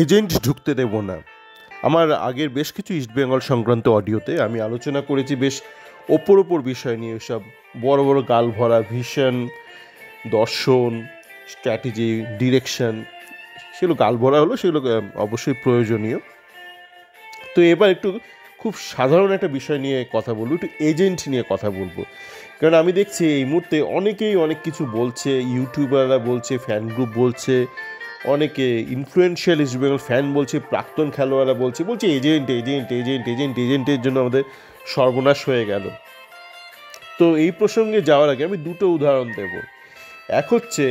Agent ঢুকতে দেব না। আমার আগের বেশ কিছু ইস্টবেঙ্গল সংক্রান্ত অডিওতে আমি আলোচনা করেছি বেশ ওপর বিষয় নিয়ে, সব বড় বড় গাল ভরা ভিশন, দর্শন, স্ট্র্যাটেজি, ডিরেকশন, সেগুলো গাল ভরা হলো, সেগুলো অবশ্যই প্রয়োজনীয়। তো এবার একটু খুব সাধারণ একটা বিষয় নিয়ে কথা বলবো, একটু এজেন্ট নিয়ে কথা বলবো। কারণ আমি দেখছি এই মুহূর্তে অনেকেই অনেক কিছু বলছে, ইউটিউবাররা বলছে, ফ্যান গ্রুপ বলছে, অনেকে ইনফ্লুয়েন্সিয়াল ইস্টবেঙ্গল ফ্যান বলছে, প্রাক্তন খেলোয়াড়রা বলছে এজেন্ট এজেন্ট এজেন্ট এজেন্ট এজেন্টের জন্য আমাদের সর্বনাশ হয়ে গেল। তো এই প্রসঙ্গে যাওয়ার আগে আমি দুটো উদাহরণ দেব। এক হচ্ছে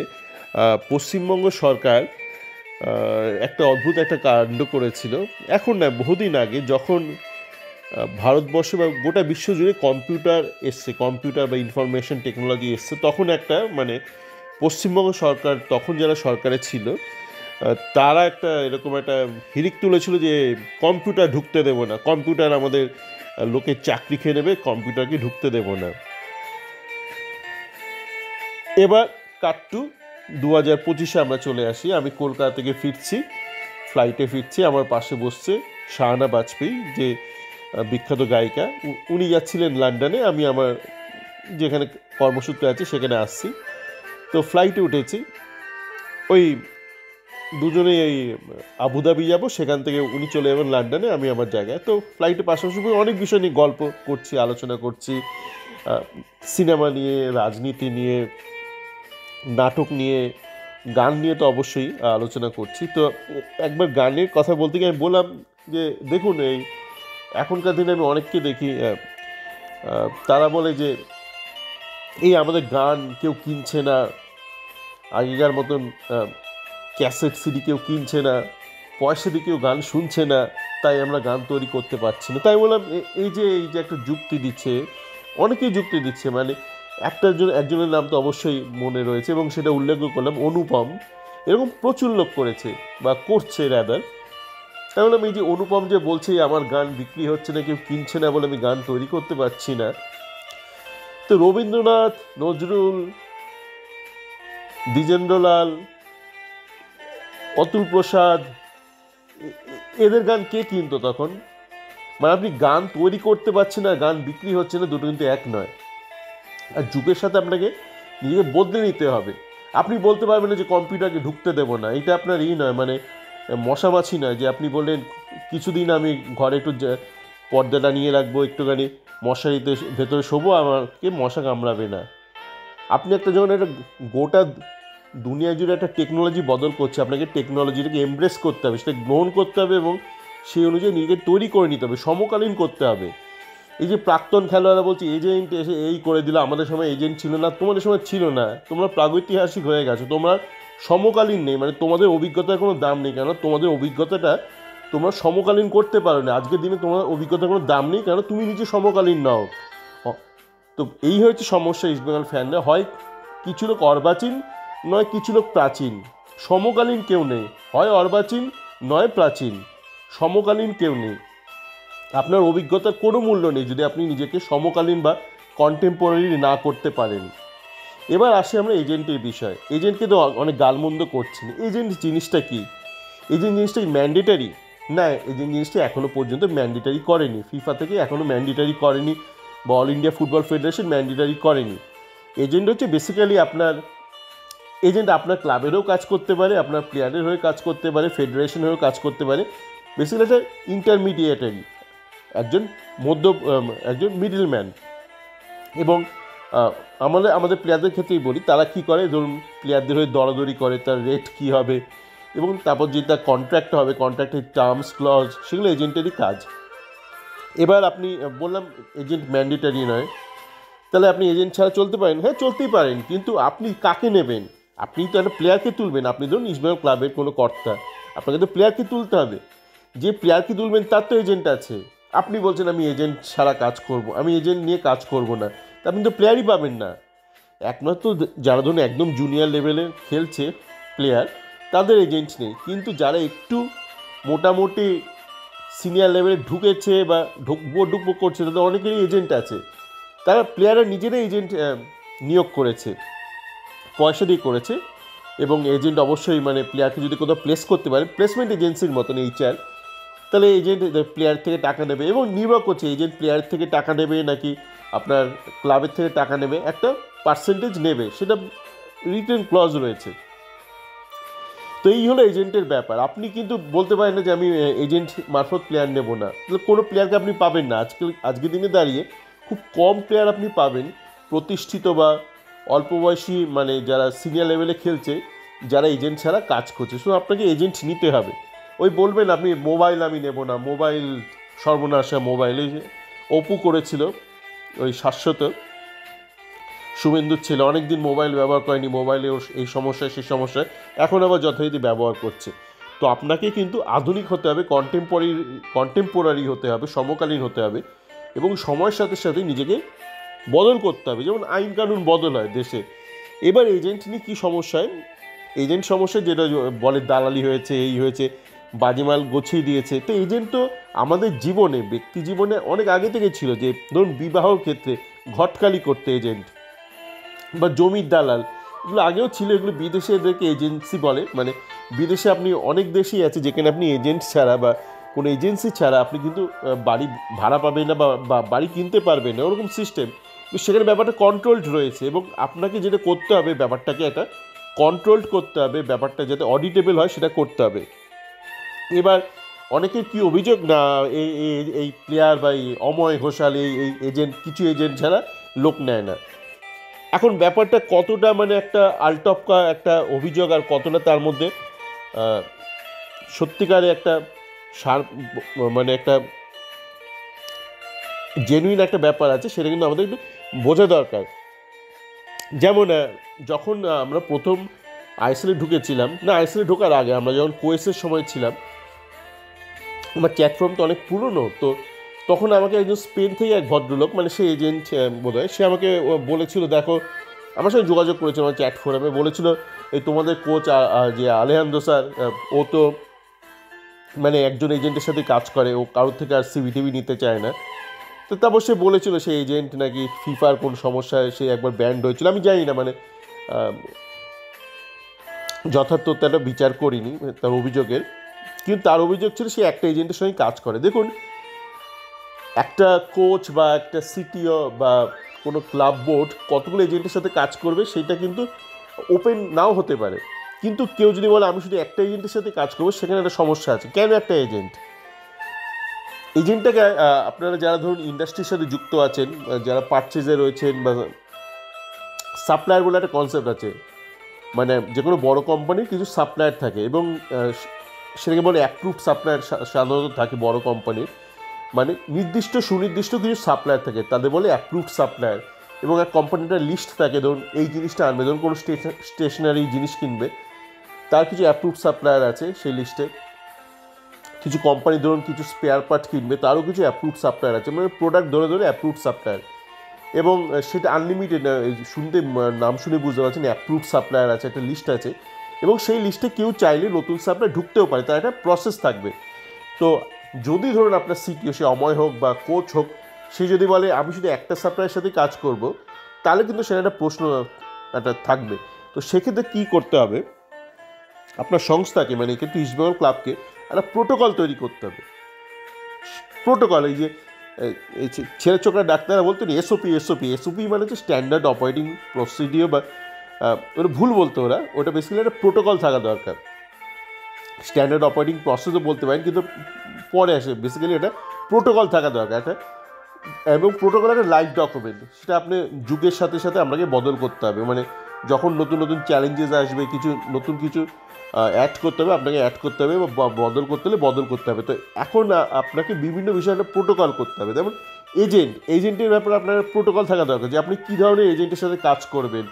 পশ্চিমবঙ্গ সরকার একটা অদ্ভুত একটা কাণ্ড করেছিল, এখন না বহুদিন আগে, যখন ভারতবর্ষ বা গোটা বিশ্বজুড়ে কম্পিউটার এসছে, কম্পিউটার বা ইনফরমেশন টেকনোলজি এসছে, তখন একটা পশ্চিমবঙ্গ সরকার, তখন যারা সরকারে ছিল তারা একটা এরকম একটা হিড়িক তুলেছিল যে কম্পিউটার ঢুকতে দেবো না, কম্পিউটার আমাদের লোকের চাকরি খেয়ে নেবে, কম্পিউটারকে ঢুকতে দেবো না। এবার কাট্টু 2025-এ আমরা চলে আসি। আমি কলকাতা থেকে ফিরছি, ফ্লাইটে ফিরছি, আমার পাশে বসছে শাহানা বাজপেয়ী, যে বিখ্যাত গায়িকা। উনি যাচ্ছিলেন লন্ডনে, আমি আমার যেখানে কর্মসূত্রে আছে সেখানে আসছি। তো ফ্লাইটে উঠেছি, ওই দুজনেই এই আবুধাবি যাব, সেখান থেকে উনি চলে যাবেন লন্ডনে, আমি আমার জায়গায়। তো ফ্লাইটে পাশাপাশি অনেক বিষয় নিয়ে গল্প করছি, আলোচনা করছি, সিনেমা নিয়ে, রাজনীতি নিয়ে, নাটক নিয়ে, গান নিয়ে তো অবশ্যই আলোচনা করছি। তো একবার গানের কথা বলতে গিয়ে আমি বললাম যে দেখুন, এই এখনকার দিনে আমি অনেককে দেখি, তারা বলে যে এই আমাদের গান কেউ কিনছে না, আগেকার মতন ক্যাসেট সিডি কেউ কিনছে না, পয়সা দিয়ে কেউ গান শুনছে না, তাই আমরা গান তৈরি করতে পারছি না। তাই বললাম এই যে একটা যুক্তি দিচ্ছে, অনেকেই যুক্তি দিচ্ছে, একজনের নাম তো অবশ্যই মনে রয়েছে এবং সেটা উল্লেখ করলাম, অনুপম। এরকম প্রচুর লোক করেছে বা করছে রাদার। তাই বললাম এই যে অনুপম যে বলছে আমার গান বিক্রি হচ্ছে না, কেউ কিনছে না বলে আমি গান তৈরি করতে পারছি না, তো রবীন্দ্রনাথ, নজরুল, দ্বিজেন্দ্রলাল, অতুল প্রসাদ, এদের গান কে কিনতো তখন? আপনি গান তৈরি করতে পারছেন না, গান বিক্রি হচ্ছে না, দুটো কিন্তু এক নয়। আর যুগের সাথে আপনাকে নিজেকে বদলে নিতে হবে। আপনি বলতে পারবেন না যে কম্পিউটারকে ঢুকতে দেবো না, এটা আপনার নয়, মশামাছি নয় যে আপনি বললেন কিছুদিন আমি ঘরে একটু পর্দাটা নিয়ে রাখবো, একটুখানি মশারিতে ভেতরে শোবো, আমাকে মশা কামড়াবে না। আপনি যখন একটা গোটা দুনিয়া জুড়ে একটা টেকনোলজি বদল করছে, আপনাকে টেকনোলজিটাকে এমব্রেস করতে হবে, সেটা গ্রহণ করতে হবে এবং সেই অনুযায়ী নিজেকে তৈরি করে নিতে হবে, সমকালীন করতে হবে। এই যে প্রাক্তন খেলোয়াড়রা বলছে এজেন্ট এসে এই করে দিল, আমাদের সময় এজেন্ট ছিল না, তোমাদের সময় ছিল না, তোমরা প্রাগৈতিহাসিক হয়ে গেছো, তোমরা সমকালীন নেই, তোমাদের অভিজ্ঞতার কোনো দাম নেই, কেন তোমাদের অভিজ্ঞতাটা তোমরা সমকালীন করতে পারো না। আজকের দিনে তোমার অভিজ্ঞতার কোনো দাম নেই, কেন তুমি নিজে সমকালীন নাও। তো এই হচ্ছে সমস্যা ইস্টবেঙ্গল ফ্যানরা, হয় কিছু লোক অর্বাচীন, নয় কিছু লোক প্রাচীন, সমকালীন কেউ নেই, হয় অর্বাচীন নয় প্রাচীন, সমকালীন কেউ নেই। আপনার অভিজ্ঞতার কোনো মূল্য নেই যদি আপনি নিজেকে সমকালীন বা কন্টেম্পোরারি না করতে পারেন। এবার আসি আমরা এজেন্টের বিষয়। এজেন্টকে তো অনেক গালমন্দ করছেন। এজেন্ট জিনিসটা কি? এজেন্ট জিনিসটা কি ম্যান্ডেটারি? না, এজেন্ট জিনিসটা এখনও পর্যন্ত ম্যান্ডেটারি করেনি, ফিফা থেকে এখনও ম্যান্ডেটারি করেনি, বা all India football federation mandatory করেনি। এজেন্ট হচ্ছে বেসিক্যালি এজেন্ট আপনার ক্লাবেরও কাজ করতে পারে, আপনার প্লেয়ারের হয়ে কাজ করতে পারে, ফেডারেশন হয়েও কাজ করতে পারে। বেসিক্যালি একটা ইন্টারমিডিয়েটারি, একজন মিডলম্যান। এবং আমাদের প্লেয়ারদের ক্ষেত্রেই বলি, তারা কী করে, ধরুন প্লেয়ারদের হয়ে দরাদরি করে, তার রেট কী হবে, এবং তারপর যে তার কন্ট্রাক্ট হবে, কন্ট্রাক্টের টার্মস ক্লজ, সেগুলো এজেন্টেরই কাজ। এবার আপনি বললাম এজেন্ট ম্যান্ডেটারি নয়, তাহলে আপনি এজেন্ট ছাড়া চলতে পারেন? হ্যাঁ, চলতেই পারেন, কিন্তু আপনি কাকে নেবেন? আপনি তো একটা প্লেয়ারকে তুলবেন। আপনি ধরুন ইস্টবেঙ্গল ক্লাবের কোনো কর্তা, আপনাকে তো প্লেয়ারকে তুলতে হবে। যে প্লেয়ারকে তুলবেন তার তো এজেন্ট আছে। আপনি বলছেন আমি এজেন্ট ছাড়া কাজ করব, আমি এজেন্ট নিয়ে কাজ করব না, তা আপনি তো প্লেয়ারই পাবেন না। একমাত্র যারা ধরুন একদম জুনিয়র লেভেলে খেলছে প্লেয়ার, তাদের এজেন্ট নেই, কিন্তু যারা একটু মোটামুটি সিনিয়র লেভেলে ঢুকেছে বা ঢুকবো করছে, তাদের অনেকেরই এজেন্ট আছে। তারা প্লেয়াররা নিজেরাই এজেন্ট নিয়োগ করেছে, পয়সা দিয়ে করেছে। এবং এজেন্ট অবশ্যই মানে প্লেয়ারকে যদি কোথাও প্লেস করতে পারে, প্লেসমেন্ট এজেন্সির মতন এইচআর, তাহলে এজেন্ট প্লেয়ার থেকে টাকা নেবে এবং নির্ভর করছে এজেন্ট প্লেয়ার থেকে টাকা নেবে নাকি আপনার ক্লাবের থেকে টাকা নেবে, একটা পার্সেন্টেজ নেবে, সেটা রিটেন ক্লজ রয়েছে। তো এই হলো এজেন্টের ব্যাপার। আপনি কিন্তু বলতে পারেন না যে আমি এজেন্ট মারফত প্লেয়ার নেব না, তাহলে কোনো প্লেয়ারকে আপনি পাবেন না। আজকের দিনে দাঁড়িয়ে খুব কম প্লেয়ার আপনি পাবেন প্রতিষ্ঠিত বা অল্প বয়সী, মানে যারা সিনিয়র লেভেলে খেলছে, যারা এজেন্ট ছাড়া কাজ করছে। শুধু আপনাকে এজেন্ট নিতে হবে। ওই বলবেন আপনি মোবাইল আমি নেব না, মোবাইল সর্বনাশা, মোবাইল ওই অপু করেছিল ওই শাশ্বত শুভেন্দুর ছেলে, অনেকদিন মোবাইল ব্যবহার করেনি, মোবাইলে এই সমস্যায় সেই সমস্যায়, এখন আবার যথারীতি ব্যবহার করছে। তো আপনাকে কিন্তু আধুনিক হতে হবে, কন্টেম্পোরারি হতে হবে, সমকালীন হতে হবে এবং সময়ের সাথে সাথে নিজেকে বদল করতে হবে। যেমন আইন কানুন বদল হয় দেশে। এবার এজেন্ট নিয়ে কী সমস্যায়, এজেন্ট সমস্যা যেটা বলে দালালি হয়েছে, এই হয়েছে, বাজিমাল গছিয়ে দিয়েছে। তো এজেন্ট তো আমাদের জীবনে, ব্যক্তি জীবনে অনেক আগে থেকে ছিল। যে ধরুন বিবাহর ক্ষেত্রে ঘটকালি করতে এজেন্ট, বা জমির দালাল, এগুলো আগেও ছিল। এগুলো বিদেশে এদেরকে এজেন্সি বলে। মানে বিদেশে আপনি অনেক দেশই আছে যেখানে আপনি এজেন্ট ছাড়া বা কোনো এজেন্সি ছাড়া আপনি কিন্তু বাড়ি ভাড়া পাবেন না বা বাড়ি কিনতে পারবেন না, ওরকম সিস্টেম। তো সেখানে ব্যাপারটা কন্ট্রোলড রয়েছে এবং আপনাকে যেটা করতে হবে, ব্যাপারটাকে একটা কন্ট্রোলড করতে হবে, ব্যাপারটা যাতে অডিটেবল হয় সেটা করতে হবে। এবার অনেকের কি অভিযোগ না, এই প্লেয়ার বা এই অময় ঘোষাল, এই এজেন্ট, কিছু এজেন্ট ছাড়া লোক নেয় না। এখন ব্যাপারটা কতটা মানে একটা আলটপকা একটা অভিযোগ আর কতটা তার মধ্যে সত্যিকারে একটা মানে একটা জেনুইন একটা ব্যাপার আছে, সেটা কিন্তু আমাদের একটু বোঝা দরকার। যেমন যখন আমরা প্রথম আইএসএলে ঢুকেছিলাম, না আইএসএলে ঢোকার আগে আমরা যখন কোয়েসের সময় ছিলাম, আমার চ্যাটফর্ম তো অনেক পুরনো, তো তখন আমাকে একজন স্পেন থেকে এক ভদ্রলোক, মানে সে এজেন্ট বোধ হয়, সে আমাকে বলেছিল, দেখো আমার সঙ্গে যোগাযোগ করেছিল আমার চ্যাট ফোরামে, বলেছিল এই তোমাদের কোচ যে আলেহান্দ্রো স্যার, ও তো মানে একজন এজেন্টের সাথে কাজ করে, ও কারোর থেকে আর সিভিটিভি নিতে চায় না। তো তারপর সে বলেছিল সে এজেন্ট নাকি ফিফার কোন সমস্যায় সে একবার ব্যান্ড হয়েছিল, আমি জানি না, মানে যথার্থতাটা বিচার করিনি তার অভিযোগের, কিন্তু তার অভিযোগ ছিল সে একটা এজেন্টের সঙ্গে কাজ করে। দেখুন, একটা কোচ বা একটা সিটিও বা কোনো ক্লাব বোর্ড কতগুলো এজেন্টের সাথে কাজ করবে সেটা কিন্তু ওপেন নাও হতে পারে। কিন্তু কেউ যদি বলে আমি শুধু একটা এজেন্টের সাথে কাজ করবো, সেখানে একটা সমস্যা আছে। কেন একটা এজেন্টটাকে আপনারা যারা ধরুন ইন্ডাস্ট্রির সাথে যুক্ত আছেন, যারা পারচেজে রয়েছেন, বা সাপ্লায়ার বলে একটা কনসেপ্ট আছে, মানে যে কোনো বড় কোম্পানির কিছু সাপ্লায়ার থাকে এবং সেটাকে বলে অ্যাপ্রুভড সাপ্লায়ার সাধারণত থাকে বড় কোম্পানির, মানে নির্দিষ্ট সুনির্দিষ্ট কিছু সাপ্লায়ার থাকে, তাদের বলে অ্যাপ্রুভড সাপ্লায়ার। এবং এক কোম্পানিটার লিস্ট থাকে, ধরুন এই জিনিসটা আনবে, ধরুন কোনো স্টেশনারি জিনিস কিনবে, তার কিছু অ্যাপ্রুভড সাপ্লায়ার আছে সেই লিস্টে। কিছু কোম্পানি ধরুন কিছু স্পেয়ার পার্ট কিনবে, তারও কিছু অ্যাপ্রুভড সাপ্লায়ার আছে, মানে প্রোডাক্ট ধরে ধরে অ্যাপ্রুভড সাপ্লায়ার। এবং সেটা আনলিমিটেড, শুনতে নাম শুনে বুঝতে পারছেন, অ্যাপ্রুভড সাপ্লায়ার আছে, একটা লিস্ট আছে। এবং সেই লিস্টে কেউ চাইলে নতুন সাপ্লায়ার ঢুকতেও পারে, তার একটা প্রসেস থাকবে। তো যদি ধরুন আপনার সিটিও, সে অময় হোক বা কোচ হোক, সে যদি বলে আমি শুধু একটা সাপ্লায়ারের সাথে কাজ করব, তাহলে কিন্তু সেটা একটা প্রশ্ন একটা থাকবে। তো সেক্ষেত্রে কী করতে হবে, আপনার সংস্থাকে, মানে এক্ষেত্রে ইস্টবেঙ্গল ক্লাবকে একটা প্রোটোকল তৈরি করতে হবে। প্রোটোকল, এই যে ছেলে ছোকরা ডাক্তাররা বলতেন এসওপি মানে হচ্ছে স্ট্যান্ডার্ড অপারেটিং প্রসিডিওর, বা ওটা ভুল বলতো ওরা, ওটা বেসিক্যালি একটা প্রোটোকল থাকা দরকার। স্ট্যান্ডার্ড অপারেটিং প্রসেসও বলতে পারেন, কিন্তু পরে আসে, বেসিক্যালি এটা প্রোটোকল থাকা দরকার একটা। এবং প্রোটোকল একটা লাইভ ডকুমেন্ট, সেটা আপনি যুগের সাথে সাথে আপনাকে বদল করতে হবে। মানে যখন নতুন নতুন চ্যালেঞ্জেস আসবে, নতুন কিছু অ্যাড করতে হবে, আপনাকে অ্যাড করতে হবে, বা বদল করতে হলে বদল করতে হবে। তো এখন আপনাকে বিভিন্ন বিষয়ে একটা প্রোটোকল করতে হবে। যেমন এজেন্টের ব্যাপারে আপনার প্রোটোকল থাকা দরকার, যে আপনি কী ধরনের এজেন্টের সাথে কাজ করবেন,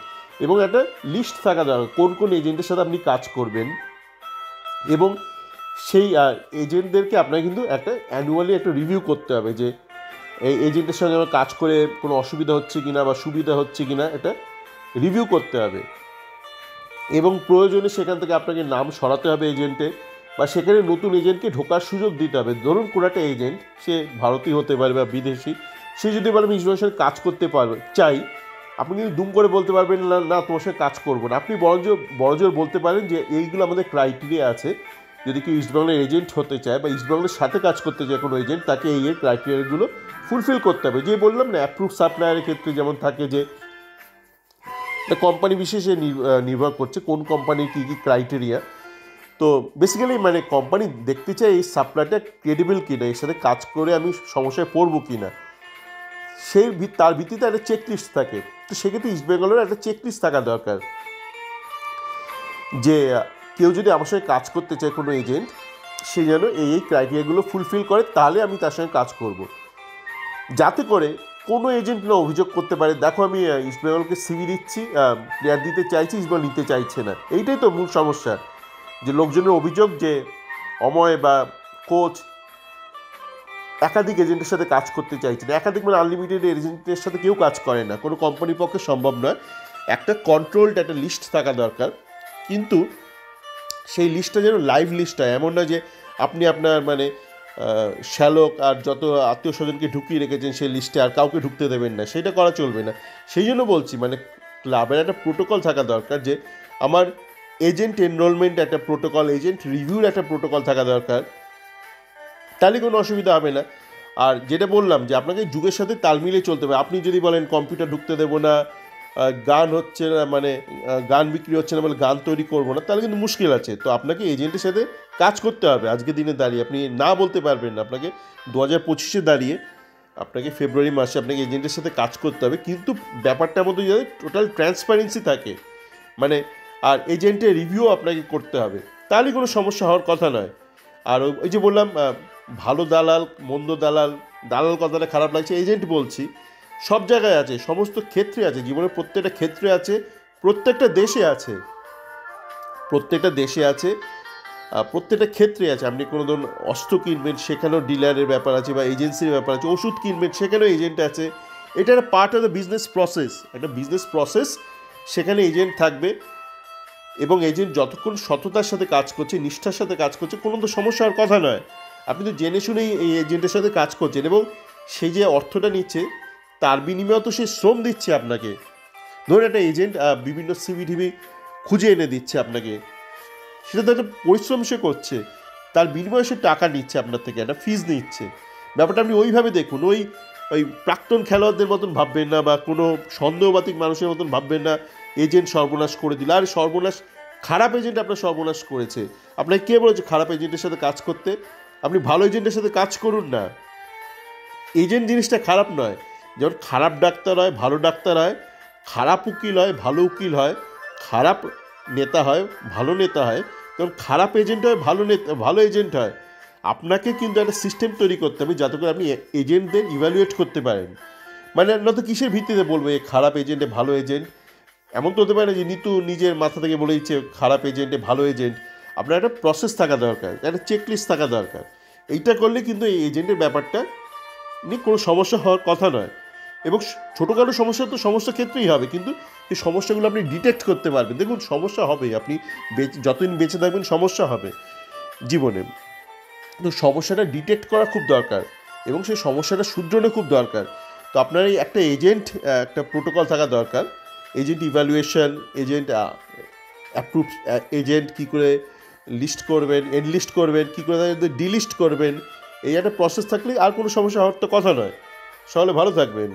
এবং একটা লিস্ট থাকা দরকার কোন কোন এজেন্টের সাথে আপনি কাজ করবেন। এবং সেই এজেন্টদেরকে আপনাকে কিন্তু একটা অ্যানুয়ালি একটা রিভিউ করতে হবে, যে এই এজেন্টের সঙ্গে আমার কাজ করে কোনো অসুবিধা হচ্ছে কিনা বা সুবিধা হচ্ছে কিনা, এটা রিভিউ করতে হবে। এবং প্রয়োজনে সেখান থেকে আপনাকে নাম সরাতে হবে এজেন্টে, বা সেখানে নতুন এজেন্টকে ঢোকার সুযোগ দিতে হবে। ধরুন কোনো একটা এজেন্ট, সে ভারতীয় হতে পারে বা বিদেশি, সে যদি বলে আমি ইনস্টিটিউশনে কাজ করতে পারবে চাই, আপনি কিন্তু দুম করে বলতে পারবেন না না তোমার সাথে কাজ করবো না। আপনি বড়জোর বলতে পারেন যে এইগুলো আমাদের ক্রাইটেরিয়া আছে, যদি কেউ ইস্টবেঙ্গলের এজেন্ট হতে চায় বা ইস্টবেঙ্গলের সাথে কাজ করতে চায় কোনো এজেন্ট, তাকে এই ক্রাইটেরিয়াগুলো ফুলফিল করতে হবে। যে বললাম না, অ্যাপ্রুভ সাপ্লায়ারের ক্ষেত্রে যেমন থাকে যে কোম্পানি বিশেষে নির্ভর করছে কোন কোম্পানির কী কী ক্রাইটেরিয়া। তো বেসিক্যালি মানে কোম্পানি দেখতে চায় এই সাপ্লাইটা ক্রেডিবল কিনা, এর সাথে কাজ করে আমি সমস্যায় পড়বো কিনা, তার ভিত্তিতে একটা চেকলিস্ট থাকে। তো সেক্ষেত্রে ইস্টবেঙ্গলের একটা চেকলিস্ট থাকা দরকার যে কেউ যদি আমার সঙ্গে কাজ করতে চায় কোনো এজেন্ট, সে যেন এই ক্রাইটেরিয়াগুলো ফুলফিল করে, তাহলে আমি তার সঙ্গে কাজ করব। যাতে করে কোনো এজেন্ট না অভিযোগ করতে পারে দেখো আমি ইস্টবেঙ্গলকে সিভি দিচ্ছি, প্লেয়ার দিতে চাইছি, ইস্টবেঙ্গল নিতে চাইছে না। এইটাই তো মূল সমস্যা, যে লোকজনের অভিযোগ যে অময় বা কোচ একাধিক এজেন্টের সাথে কাজ করতে চাইছে না। একাধিক মানে আনলিমিটেড এজেন্টের সাথে কেউ কাজ করে না, কোনো কোম্পানির পক্ষে সম্ভব নয়। একটা কন্ট্রোলড একটা লিস্ট থাকা দরকার, কিন্তু সেই লিস্টটা যেন লাইভ লিস্ট হয়। এমন না যে আপনি আপনার মানে শ্যালক আর যত আত্মীয় স্বজনকে ঢুকিয়ে রেখেছেন সেই লিস্টে, আর কাউকে ঢুকতে দেবেন না, সেটা করা চলবে না। সেই জন্য বলছি মানে ক্লাবের একটা প্রোটোকল থাকা দরকার, যে আমার এজেন্ট এনরোলমেন্ট একটা প্রোটোকল, এজেন্ট রিভিউর একটা প্রোটোকল থাকা দরকার, তাহলে কোনো অসুবিধা হবে না। আর যেটা বললাম যে আপনাকে যুগের সাথে তাল মিলিয়ে চলতে হবে। আপনি যদি বলেন কম্পিউটার ঢুকতে দেবো না, গান হচ্ছে না মানে গান বিক্রি হচ্ছে না বলে গান তৈরি করবো না, তাহলে কিন্তু মুশকিল আছে। তো আপনাকে এজেন্টের সাথে কাজ করতে হবে। আজকের দিনে দাঁড়িয়ে আপনি না বলতে পারবেন না, আপনাকে 2025-এ দাঁড়িয়ে আপনাকে ফেব্রুয়ারি মাসে আপনাকে এজেন্টের সাথে কাজ করতে হবে, কিন্তু ব্যাপারটার মধ্যে যাতে টোটাল ট্রান্সপারেন্সি থাকে, মানে আর এজেন্টের রিভিউ আপনাকে করতে হবে, তাহলে কোনো সমস্যা হওয়ার কথা নয়। আর ওই যে বললাম ভালো দালাল মন্দ দালাল, দালাল কথাটা খারাপ লাগছে, এজেন্ট বলছি, সব জায়গায় আছে, সমস্ত ক্ষেত্রে আছে, জীবনের প্রত্যেকটা ক্ষেত্রে আছে, প্রত্যেকটা দেশে আছে, প্রত্যেকটা দেশে আছে, প্রত্যেকটা ক্ষেত্রে আছে। আপনি কোনো ধরুন অস্ত্র কিনবেন, সেখানেও ডিলারের ব্যাপার আছে বা এজেন্সির ব্যাপার আছে। ওষুধ কিনবেন, সেখানেও এজেন্ট আছে। এটা একটা part of the business process, একটা বিজনেস প্রসেস, সেখানে এজেন্ট থাকবে। এবং এজেন্ট যতক্ষণ সততার সাথে কাজ করছে, নিষ্ঠার সাথে কাজ করছে, কোনো তো সমস্যা হওয়ার কথা নয়। আপনি তো জেনে শুনেই এই এজেন্টের সাথে কাজ করছেন, এবং সেই যে অর্থটা নিচ্ছে তার বিনিময়ে তো সে শ্রম দিচ্ছে আপনাকে। ধরুন একটা এজেন্ট বিভিন্ন সিভি টিভি খুঁজে এনে দিচ্ছে আপনাকে, সেটা তো একটা পরিশ্রম সে করছে, তার বিনিময়ে সে টাকা নিচ্ছে আপনার থেকে, একটা ফিজ নিচ্ছে। ব্যাপারটা আপনি ওইভাবে দেখুন, ওই ওই প্রাক্তন খেলোয়াড়দের মতন ভাববেন না, বা কোনো সন্দেহবাতিক মানুষের মতন ভাববেন না এজেন্ট সর্বনাশ করে দিল। আর সর্বনাশ, খারাপ এজেন্ট আপনার সর্বনাশ করেছে। আপনাকে কে বলেছে খারাপ এজেন্টের সাথে কাজ করতে? আপনি ভালো এজেন্টের সাথে কাজ করুন না। এজেন্ট জিনিসটা খারাপ নয়। যেমন খারাপ ডাক্তার হয়, ভালো ডাক্তার হয়, খারাপ উকিল হয়, ভালো উকিল হয়, খারাপ নেতা হয়, ভালো নেতা হয়, যেমন খারাপ এজেন্ট হয়, ভালো নেতা, ভালো এজেন্ট হয়। আপনাকে কিন্তু একটা সিস্টেম তৈরি করতে হবে যাতে করে আপনি এজেন্টদের ইভ্যালুয়েট করতে পারেন। মানে নয়তো কিসের ভিত্তিতে বলবো এ খারাপ এজেন্টে ভালো এজেন্ট? এমন তো হতে পারে না যে নিতু নিজের মাথা থেকে বলে দিচ্ছে খারাপ এজেন্টে ভালো এজেন্ট। আপনার একটা প্রসেস থাকা দরকার, একটা চেকলিস্ট থাকা দরকার। এইটা করলে কিন্তু এই এজেন্টের ব্যাপারটা নিয়ে কোনো সমস্যা হওয়ার কথা নয়। এবং ছোটোখাটো সমস্যা তো সমস্ত ক্ষেত্রেই হবে, কিন্তু এই সমস্যাগুলো আপনি ডিটেক্ট করতে পারবেন। দেখুন সমস্যা হবে, আপনি যতদিন বেঁচে থাকবেন সমস্যা হবে জীবনে, তো সমস্যাটা ডিটেক্ট করা খুব দরকার এবং সেই সমস্যাটা শুধরানো খুব দরকার। তো আপনার এই একটা এজেন্ট, একটা প্রোটোকল থাকা দরকার। Agent evaluation, agent approve, agent কী করে লিস্ট করবেন, এনলিস্ট করবেন, কী করে তাদের ডিলিস্ট করবেন, এই একটা প্রসেস থাকলে আর কোনো সমস্যা হওয়ার তো কথা নয়। সকলে ভালো থাকবেন।